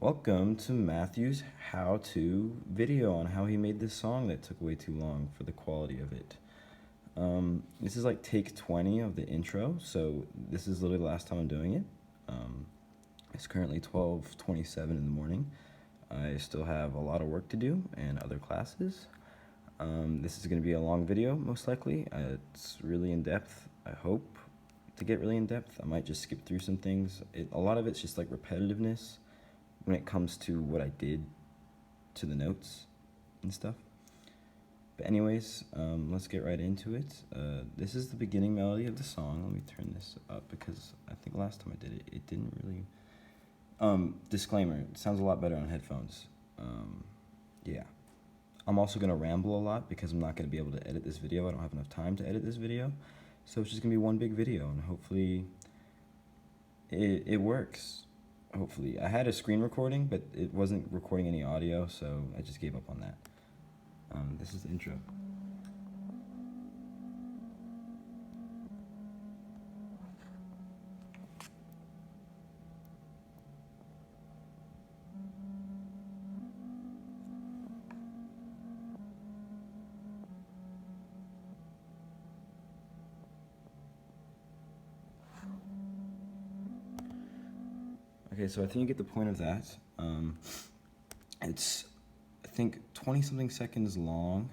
Welcome to Matthew's how-to video on how he made this song that took way too long for the quality of it. This is like take 20 of the intro, so this is literally the last time I'm doing it. It's currently 12:27 in the morning. I still have a lot of work to do and other classes. This is going to be a long video, most likely. It's really in-depth, I hope to get really in-depth. I might just skip through some things. A lot of it's just like repetitiveness when it comes to what I did to the notes and stuff. But anyways, let's get right into it. This is the beginning melody of the song. Let me turn this up because I think last time I did it, it didn't really... disclaimer, it sounds a lot better on headphones. Yeah. I'm also going to ramble a lot because I'm not going to be able to edit this video. I don't have enough time to edit this video. So it's just going to be one big video, and hopefully it works. Hopefully. I had a screen recording, but it wasn't recording any audio, so I just gave up on that. This is the intro. Okay, so I think you get the point of that. It's, I think, 20-something seconds long.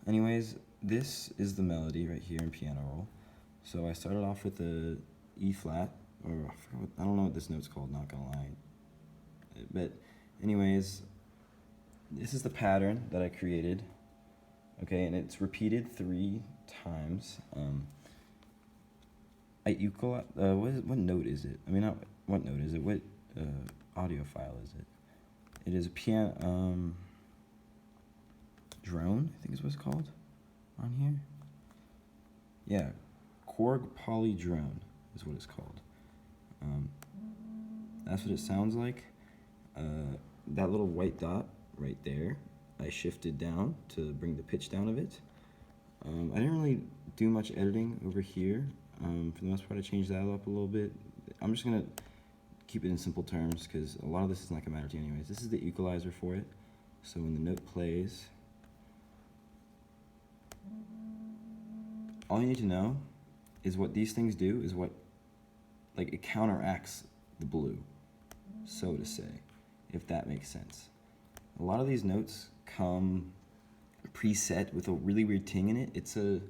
Anyways, this is the melody right here in piano roll. So I started off with the E flat, or I don't know what this note's called, not gonna lie. But anyways, this is the pattern that I created. Okay, and it's repeated 3 times. What note is it? I mean, not what note is it? What audio file is it? It is a piano drone, I think is what it's called on here. Yeah, Korg Poly Drone is what it's called. That's what it sounds like. That little white dot right there, I shifted down to bring the pitch down of it. I didn't really do much editing over here. For the most part, I changed that up a little bit. I'm just gonna keep it in simple terms because a lot of this is not gonna matter to you anyways. This is the equalizer for it. So when the note plays, all you need to know is what these things do is what, like, it counteracts the blue, so to say, if that makes sense. A lot of these notes come preset with a really weird ting in it. It's a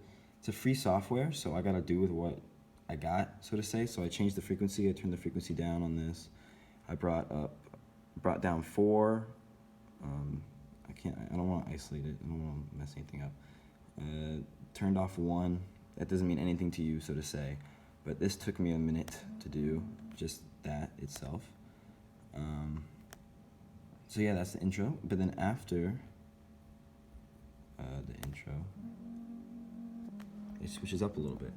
free software, so I gotta do with what I got, so to say. So I changed the frequency. I turned the frequency down on this. I brought down 4. I don't want to isolate it. I don't want to mess anything up. Turned off 1. That doesn't mean anything to you, so to say. But this took me a minute to do, just that itself. So yeah, that's the intro. But then after the intro, it switches up a little bit.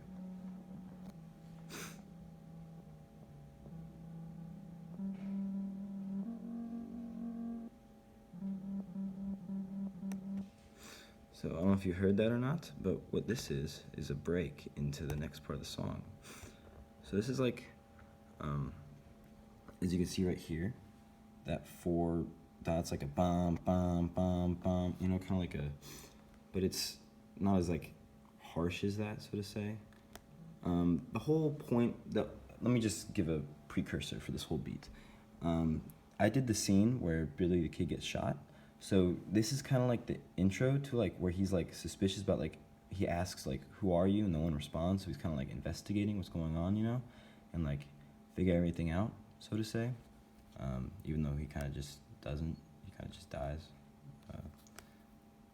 So I don't know if you heard that or not, but what this is a break into the next part of the song. So this is like, as you can see right here, that 4 dots, like a bum, bum, bum, bum, you know, kind of like a, but it's not as like harsh as that, so to say. The whole point let me just give a precursor for this whole beat. I did the scene where Billy the Kid gets shot. So this is kind of like the intro to like where he's like suspicious about, like, he asks like, who are you? And no one responds. So he's kind of like investigating what's going on, you know, and like figure everything out, so to say. Even though he kind of just doesn't, he kind of just dies.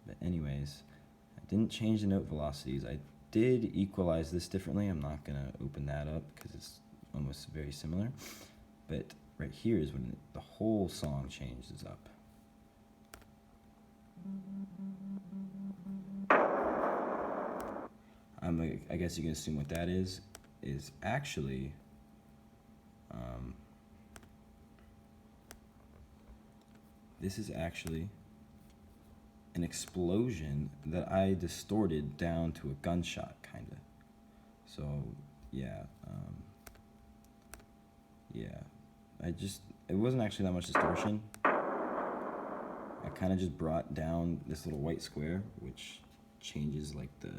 But anyways, I didn't change the note velocities. I did equalize this differently. I'm not gonna open that up because it's almost very similar. But right here is when the whole song changes up. I guess you can assume what that is actually this is actually an explosion that I distorted down to a gunshot, kinda. So yeah, yeah. it wasn't actually that much distortion. I kind of just brought down this little white square, which changes like the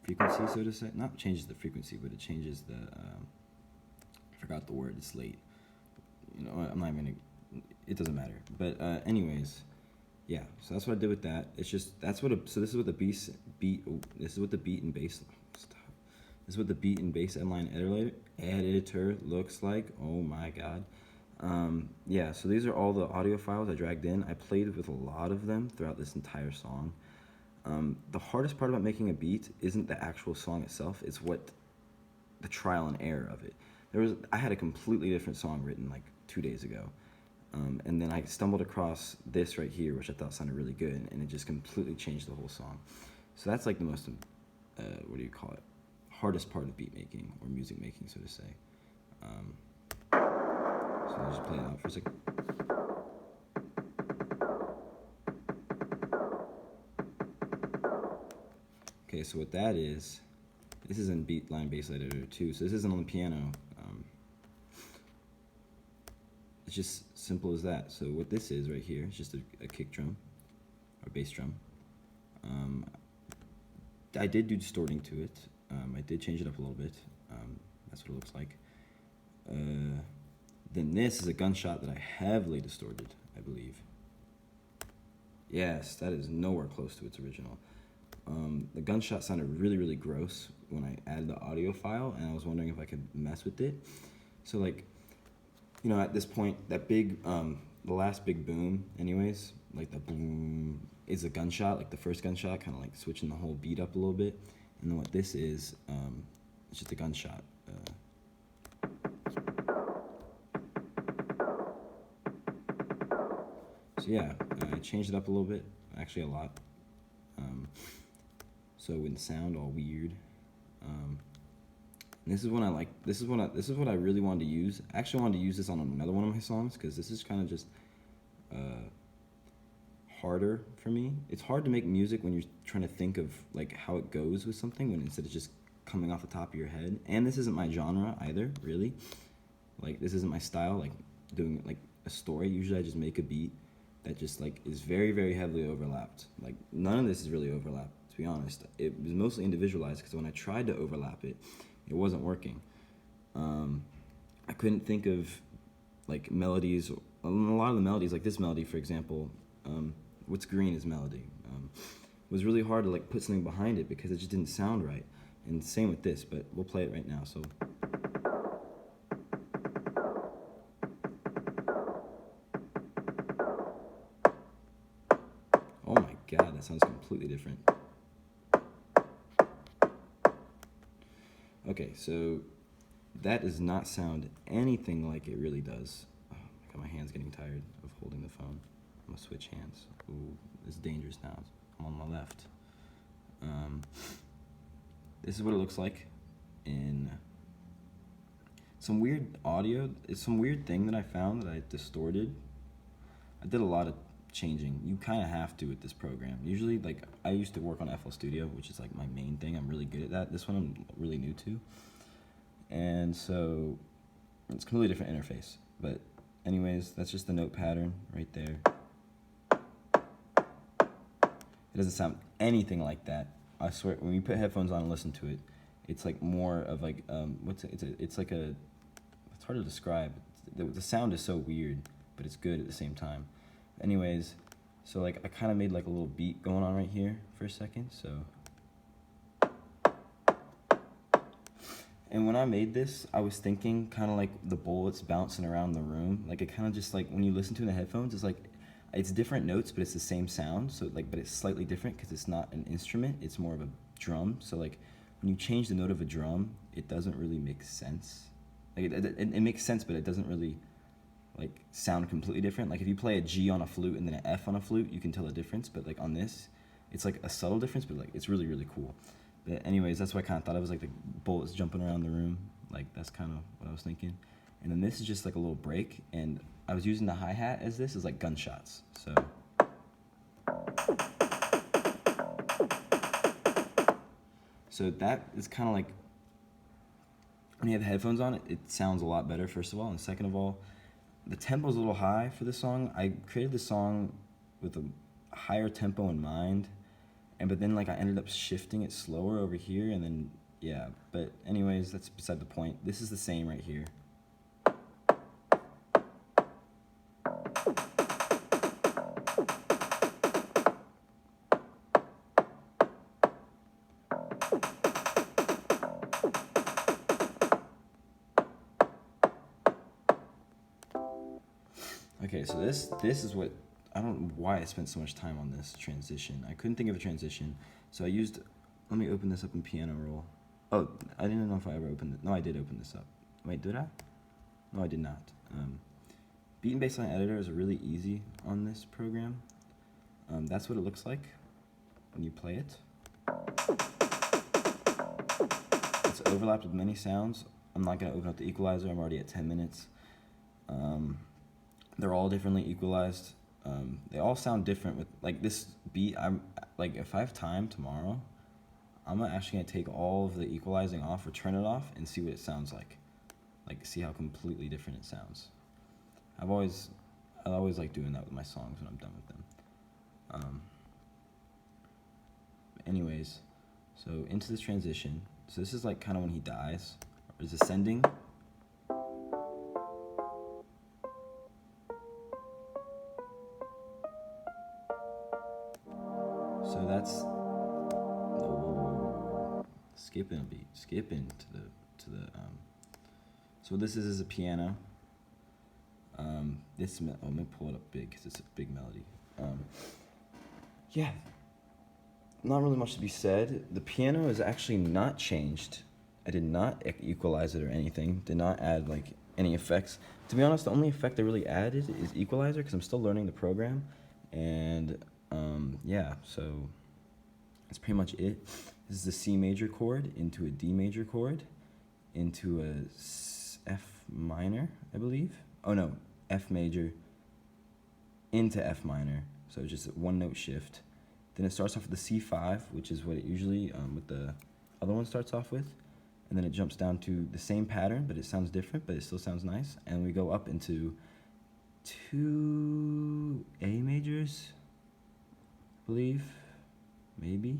frequency, so to say. Not changes the frequency, but it changes the, I forgot the word, it's late. You know, I'm not even gonna, it doesn't matter. But anyways, yeah, so that's what I did with that. It's just, so this is what the this is what the beat and bass, stop. This is what the beat and bass inline editor looks like. Oh my God. Yeah, so these are all the audio files I dragged in. I played with a lot of them throughout this entire song. The hardest part about making a beat isn't the actual song itself, it's what the trial and error of it. I had a completely different song written like 2 days ago. And then I stumbled across this right here, which I thought sounded really good, and it just completely changed the whole song. So that's like the most, what do you call it? Hardest part of beat making, or music making, so to say. So I'll just play it out for a second. Okay, so what that is, this is in beat line bass editor too, so this isn't on the piano. It's just simple as that. So what this is right here is just a kick drum, or bass drum. I did do distorting to it. I did change it up a little bit. That's what it looks like. Then this is a gunshot that I heavily distorted, I believe. Yes, that is nowhere close to its original. The gunshot sounded really, really gross when I added the audio file, and I was wondering if I could mess with it. So like, you know, at this point, that big, the last big boom anyways, like the boom is a gunshot, like the first gunshot, kind of like switching the whole beat up a little bit. And then what this is, it's just a gunshot. So yeah, I changed it up a little bit, actually a lot. So it wouldn't sound all weird. And this is when I like, this is what I really wanted to use. I actually wanted to use this on another one of my songs, because this is kind of just harder for me. It's hard to make music when you're trying to think of like how it goes with something, when instead of just coming off the top of your head. And this isn't my genre either, really. Like, this isn't my style, like doing like a story. Usually I just make a beat that just like is very, very heavily overlapped. Like, none of this is really overlapped, to be honest. It was mostly individualized, because when I tried to overlap it, it wasn't working. I couldn't think of like melodies. A lot of the melodies, like this melody, for example, What's Green is melody. Was really hard to like put something behind it because it just didn't sound right. And same with this, but we'll play it right now. So. Oh my God, that sounds completely different. Okay, so that does not sound anything like it really does. Oh, God, my hand's getting tired of holding the phone. I'm gonna switch hands. Ooh, it's dangerous now. I'm on my left. This is what it looks like in some weird audio. It's some weird thing that I found that I distorted. I did a lot of changing. You kind of have to with this program. Usually, like, I used to work on FL Studio, which is like my main thing. I'm really good at that. This one I'm really new to. And so it's a completely different interface. But anyways, that's just the note pattern right there. It doesn't sound anything like that. I swear, when you put headphones on and listen to it, it's like more of like, it's like a, it's hard to describe. The sound is so weird, but it's good at the same time. Anyways, so like I kind of made like a little beat going on right here for a second, so. And when I made this, I was thinking kind of like the bullets bouncing around the room. Like, it kind of just like, when you listen to it in the headphones, it's like, it's different notes, but it's the same sound. So like, but it's slightly different because it's not an instrument, it's more of a drum. So like, when you change the note of a drum, it doesn't really make sense. Like, it makes sense, but it doesn't really like sound completely different. Like, if you play a G on a flute and then an F on a flute, you can tell the difference. But like on this, it's like a subtle difference, but like it's really, really cool. But anyways, that's what I kind of thought. It was like the bullets jumping around the room. Like, that's kind of what I was thinking. And then this is just like a little break, and I was using the hi-hat as this as like gunshots. So. So that is kind of like, when you have headphones on, it sounds a lot better, first of all. And second of all, the tempo's a little high for this song. I created this song with a higher tempo in mind, but then like I ended up shifting it slower over here, and then yeah. But anyways, that's beside the point. This is the same right here. Okay, so this is what, I don't know why I spent so much time on this transition. I couldn't think of a transition, so I used, let me open this up in Piano Roll. Oh, I didn't know if I ever opened it. No, I did open this up. Wait, did I? No, I did not. Beat and Bassline Editor is really easy on this program. That's what it looks like when you play it. It's overlapped with many sounds. I'm not going to open up the equalizer. I'm already at 10 minutes. They're all differently equalized. They all sound different with, like, this beat. I'm like, if I have time tomorrow, I'm actually gonna take all of the equalizing off or turn it off and see what it sounds like see how completely different it sounds. I always like doing that with my songs when I'm done with them. Anyways, so into this transition. So this is like kind of when he dies, or is ascending. So that's skipping a beat, skipping to the. So what this is a piano. Let me pull it up big because it's a big melody. Yeah, not really much to be said. The piano is actually not changed. I did not equalize it or anything. Did not add like any effects. To be honest, the only effect I really added is equalizer because I'm still learning the program, and yeah, so that's pretty much it. This is a C major chord into a D major chord into a F minor, I believe. Oh no, F major into F minor. So just a one note shift. Then it starts off with the C5, which is what it usually with the other one starts off with. And then it jumps down to the same pattern, but it sounds different, but it still sounds nice. And we go up into two A majors, I believe, maybe.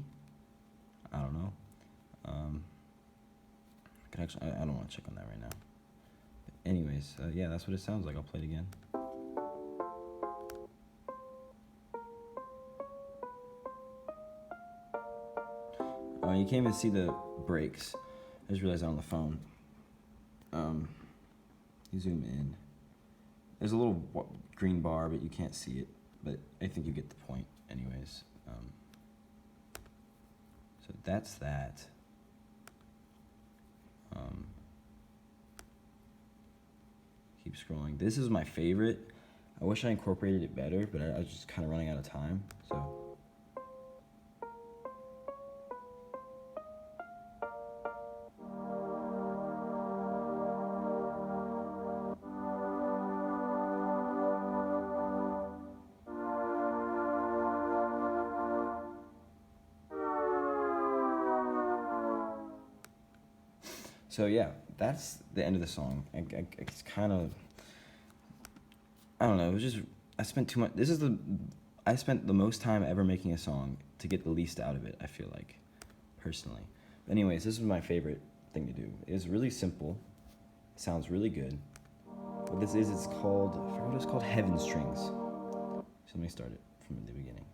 I don't know. I don't want to check on that right now. But anyways, yeah, that's what it sounds like. I'll play it again. You can't even see the breaks. I just realized I'm on the phone. You zoom in. There's a little green bar, but you can't see it. But I think you get the point anyways. So that's that. Keep scrolling. This is my favorite. I wish I incorporated it better, but I was just kind of running out of time. So yeah, that's the end of the song. It's kind of, I don't know. It was just, I spent too much. I spent the most time ever making a song to get the least out of it. I feel like, personally. But anyways, this is my favorite thing to do. It's really simple. It sounds really good. What this is, it's called, I forgot what it's called, Heaven Strings. So let me start it from the beginning.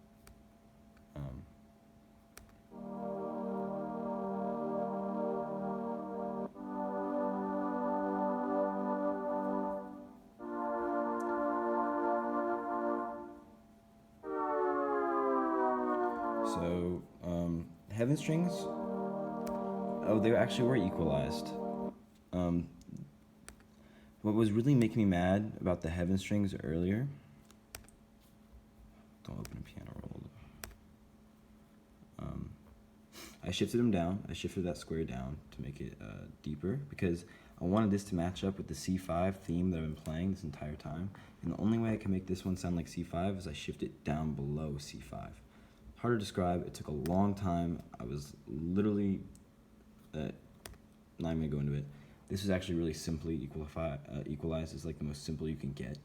So, Heaven Strings, they actually were equalized. What was really making me mad about the Heaven Strings earlier, don't open a piano roll. I shifted them down. I shifted that square down to make it deeper because I wanted this to match up with the C5 theme that I've been playing this entire time. And the only way I can make this one sound like C5 is I shift it down below C5. Hard to describe. It took a long time. I was literally, not even gonna go into it. This is actually really simply equalized. It's like the most simple you can get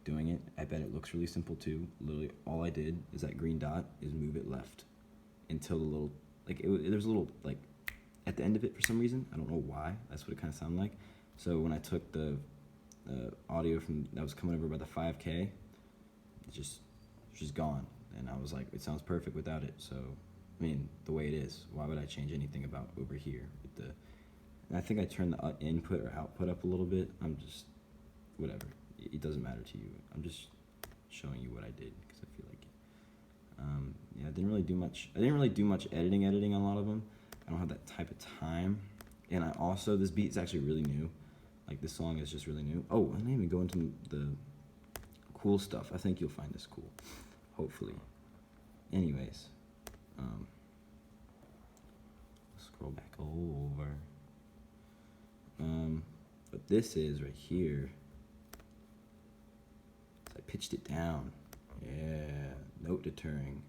doing it. I bet it looks really simple too. Literally all I did is that green dot is move it left until the little, like there's a little like at the end of it for some reason. I don't know why. That's what it kind of sounded like. So when I took the audio from that was coming over by the 5K, it's just gone. And I was like, it sounds perfect without it. So, I mean, the way it is, why would I change anything about over here? With the, and I think I turned the input or output up a little bit. I'm just, whatever. It doesn't matter to you. I'm just showing you what I did because I feel like it. Yeah, I didn't really do much editing on a lot of them. I don't have that type of time. And I also, this beat is actually really new. Like, this song is just really new. Oh, I didn't even go into the cool stuff. I think you'll find this cool. Hopefully. Anyways. Scroll back over. What this is right here. I pitched it down. Yeah. Note deterring.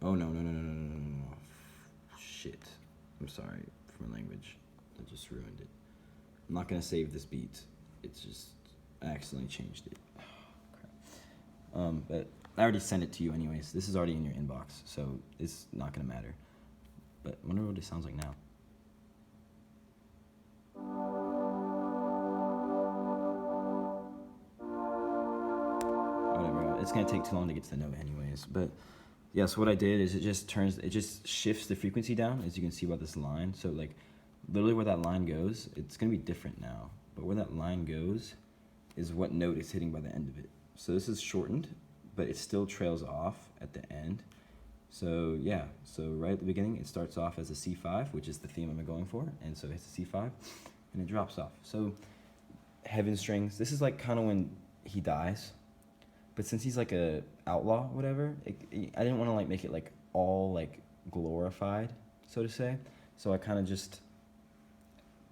Oh, no. Shit. I'm sorry for my language. I just ruined it. I'm not going to save this beat. It's just, I accidentally changed it. Oh, crap. But I already sent it to you anyways. This is already in your inbox, so it's not going to matter. But I wonder what it sounds like now. Whatever. It's going to take too long to get to the note anyways. But yeah, so what I did is it just shifts the frequency down, as you can see by this line. So like, literally where that line goes, it's going to be different now. But where that line goes is what note it's hitting by the end of it. So this is shortened, but it still trails off at the end. So yeah, so right at the beginning, it starts off as a C5, which is the theme I'm going for. And so it hits a C5, and it drops off. So heaven strings, this is like kind of when he dies. But since he's like a outlaw, whatever, I didn't want to like make it like all like glorified, so to say. So I kind of just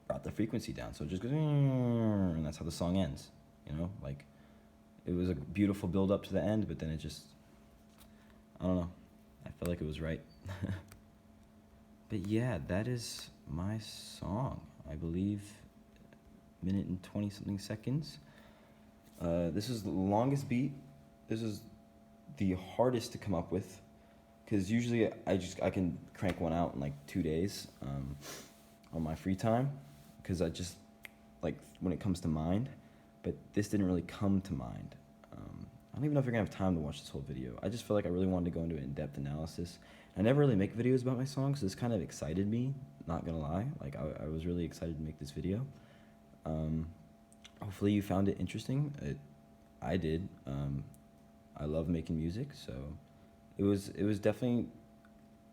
brought the frequency down. So it just goes, and that's how the song ends. You know, like it was a beautiful build up to the end, but then it just, I don't know. I felt like it was right. But yeah, that is my song. I believe minute and 20 something seconds. This is the longest beat. This is the hardest to come up with, because usually I can crank one out in like 2 days on my free time, because I just like when it comes to mind. But this didn't really come to mind. I don't even know if you're gonna have time to watch this whole video. I just felt like I really wanted to go into an in-depth analysis. I never really make videos about my songs, so this kind of excited me, not gonna lie. Like I was really excited to make this video. Hopefully you found it interesting. I did. I love making music, so it was definitely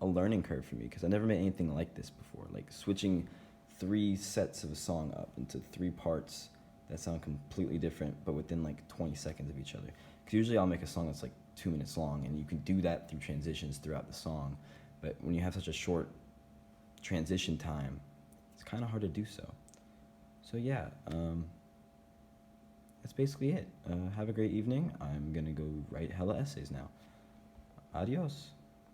a learning curve for me, because I never made anything like this before. Like switching 3 sets of a song up into 3 parts that sound completely different, but within like 20 seconds of each other. Because usually I'll make a song that's like 2 minutes long, and you can do that through transitions throughout the song. But when you have such a short transition time, it's kind of hard to do so. So yeah, that's basically it. Have a great evening. I'm gonna go write hella essays now. Adios.